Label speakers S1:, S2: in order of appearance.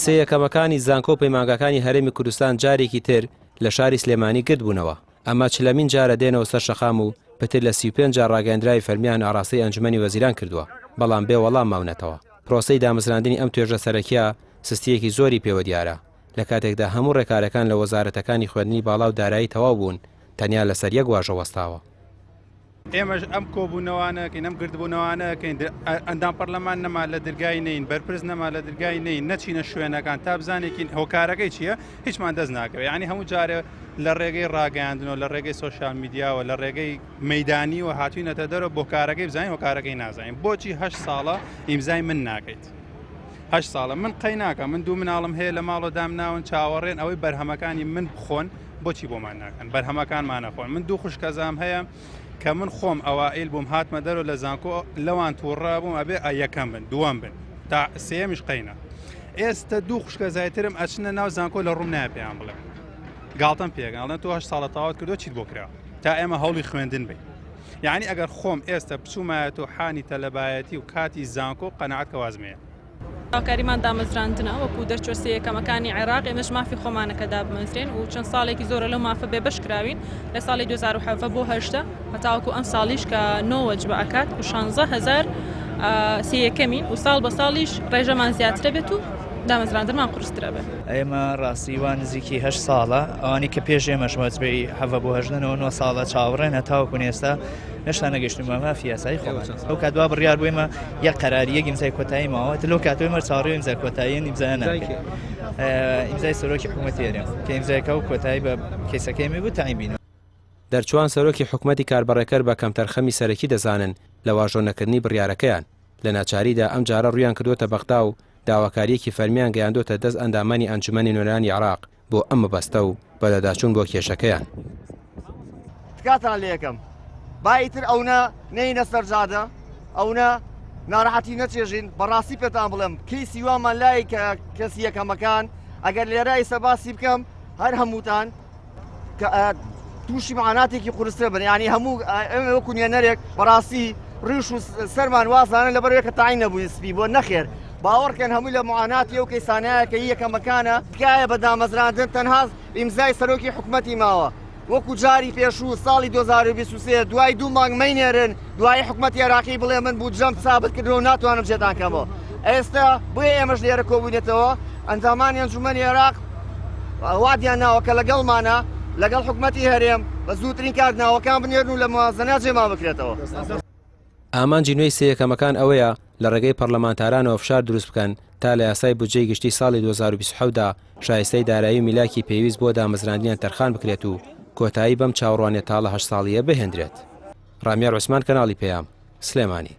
S1: سێ یەکەمەکانی زانکۆ و پەیمانگەکانی هەرێمی کوردستان جارێکی تر لە شاری سلێمانی گرت بوونەوە. ئەمە چلەمین جارە دێنەوە سەر شەقام و پتر لە 35 جار ڕاگەاندراوی فەرمیان ئاڕاستەی ئەنجومەنی وەزیران کردووە، بەڵام بێ وەڵام ماونەتەوە. پرۆسەی دامەزراندنی ئەم توێژە سەرەکیە سستیەکی زۆری پێوە دیارە. لە کاتێکدا هەموو ڕێکارەکان لە وەزارەتەکانی خوێندنی باڵا و دارایی تەواو بوون، تەنیا لەسەر یەک واژە وەستاوە.
S2: ئێمەش ئەم کۆبوونەوانەکەین، ئەم گردبوونەوانەکەین، ئەندام پەرلەمان نەما لە دەرگای نین، بەرپرس نەما لە دەرگای نین، نەچینە شوێنەکان تا بزانێکین هۆکارەکەی چییە، هیچمان دەست ناکەوێت. یعنی هەموو جارە لە ڕێگەی ڕاگەیاندنەوە، لە ڕێگەی سۆشیال میدیاوە، لە ڕێگەی مەیدانی و هاتوینەتە دەرەوە بۆ کارەکەی بزانین هۆکارەکەی نازانین. بۆچی 8 ساڵە ئیمزای من ناکەیت؟ 8 ساڵە من قەی ناکەم، من دوو مناڵم هەیە لە ماڵۆ دامناون چاوەڕێن ئەوەی بەرهەمەکانی من بخۆن، بۆچی بۆمان ناکەن؟ بەرهەمەکانمان نەخۆن. من دوو خوشکەزام هەیە کە من خۆم ئەوائیل بووم هاتمە دەرەوە لە زانکۆ لەوان تووڕا بووم ئەبێ یەکەم بن، دووەم بن، تا سێمیش قەینە. ئێستا دوو خوشکەزایترم ئەچنە ناو زانکۆ لە ڕووم نایە پێیان بڵێم. گاڵتەم پێگەڵێن تۆ 8 ساڵە تەواوت کردو چیت بۆ کرا تا ئێمە هەوڵی خوێندن بین. یعنی ئەگەر خۆم ئێستا بچوومایەت و حانی تەلەبایەتی و کاتی زانکۆ قەنەعەت کە وازمەیە.
S3: هاوکاریمان دامەزراندنە وەکو دەرچۆ سێ یەکەمەکانی عێراق ئێمەش مافی خۆمانەکەدا بمەزرێن و چەند ساڵێکی زۆرە لەو مافە بێبەش کراوین لە ساڵی 2007 بۆ 8 هەتاوەکو ئەم ساڵیش کە 9 وەجبە ئەکات و 16,000 سێ یەکەمین و ساڵ بە ساڵیش ڕێژەمان زیاترە بێت و دامەزراندنمان قورسترە بێت.
S4: ئێمە ڕاستیوان نزیکی 8 ساڵە ئەوانی کە پێش ئێمەش وەجبەی 7 بۆ 8 9 ساڵە چاوەڕێن هەتاوەکو ئێستا هێشتا نەگەشتمە مافی یاسایی خۆمان. ئەو کاتوا بڕیار بوویمە یەک قەراری یەک ئیمزای کۆتایی ماوە لەو کاتۆی مەر چاوەڕێ ئیمزای کۆتاییان ئیمزای ناکرێت. ئیمزای سەرۆکی حکوومەتی هەرێم کە ئیمزایەکە و کۆتایی بە کەیسەکەی بوو تاینبینەوە.
S1: دەرچوان سەرۆکی حکوومەتی کاربڕێکەر بە کەمتەرخەمی سەرەکی دەزانن لە واژۆنەکردنی بڕیارەکەیان. لە ناچاریدا ئەم جارە ڕویان کردوتە بەغدا و داواکاریەکی فەرمیان گەیاندۆتە دەست ئەندامانی ئەنجومەنی نوێنەرانی عێراق بۆ ئەم مەبەستە و بەدەداچوون بۆ کێشەکەیان.
S5: تکاتان لە یەکەم بایتر ئەوە نەینە سەرجادە، ئەوە ناڕەحەتی نەچێژین. بەڕاستی پێتان بڵێم کەیسی وامان لای کە کەسی یەکەمەکان ئەگەر لێرای سەباسی بکەم هەر هەمووتان تووشی معاناتێکی قورسترە بن. ینی هەموو ئەمە وەکو نوێنەرێک بەڕاستی ڕیش و سەرمان وازانە لەبەرەوەی کە تاین نەبووی سپی بۆ نەخێر. باوەڕکەن هەمووی لە معاناتی ئەو کەیسانەیە کە یەکەمەکانە تکایە بە دامەزراندن تەنها ئیمزای سەرۆکی حکوومەتی ماوە. وەکو جاری پێشوو ساڵی 2023 دوای 2 مانگ مەینێرن دوای حکوومەتی عێراقی بڵێ من بوو جەم سابت کردەوە ناتوانم جێتان کەمەوە. ئێستا بۆیە ئێمەش لێرە کۆبوونێتەوە ئەنجامانی ئەنجومەنی عێراق وادیان ناوە کە لەگەڵمانە لەگەڵ حکوومەتی هەرێم بە زووترین کارناوەکان بنێرن و لە موازنە جێما بکرێتەوە.
S1: ئامانجی نوێی سێ یەکەمەکان ئەوەیە لە ڕێگەی پەرلەمانتارانەوە فشار دروست بکەن تا لە یاسای بودجەی گشتی ساڵی 2027دا شایستەی دارایی و میلاکی پێویست بۆ دامەزراندنیان تەرخان بکرێت و کۆتایی بەم چاوەڕوانێت تا لە 8 ساڵیە بهێنرێت. ڕامیار عوسمان کەناڵی پێیام سلێمانی.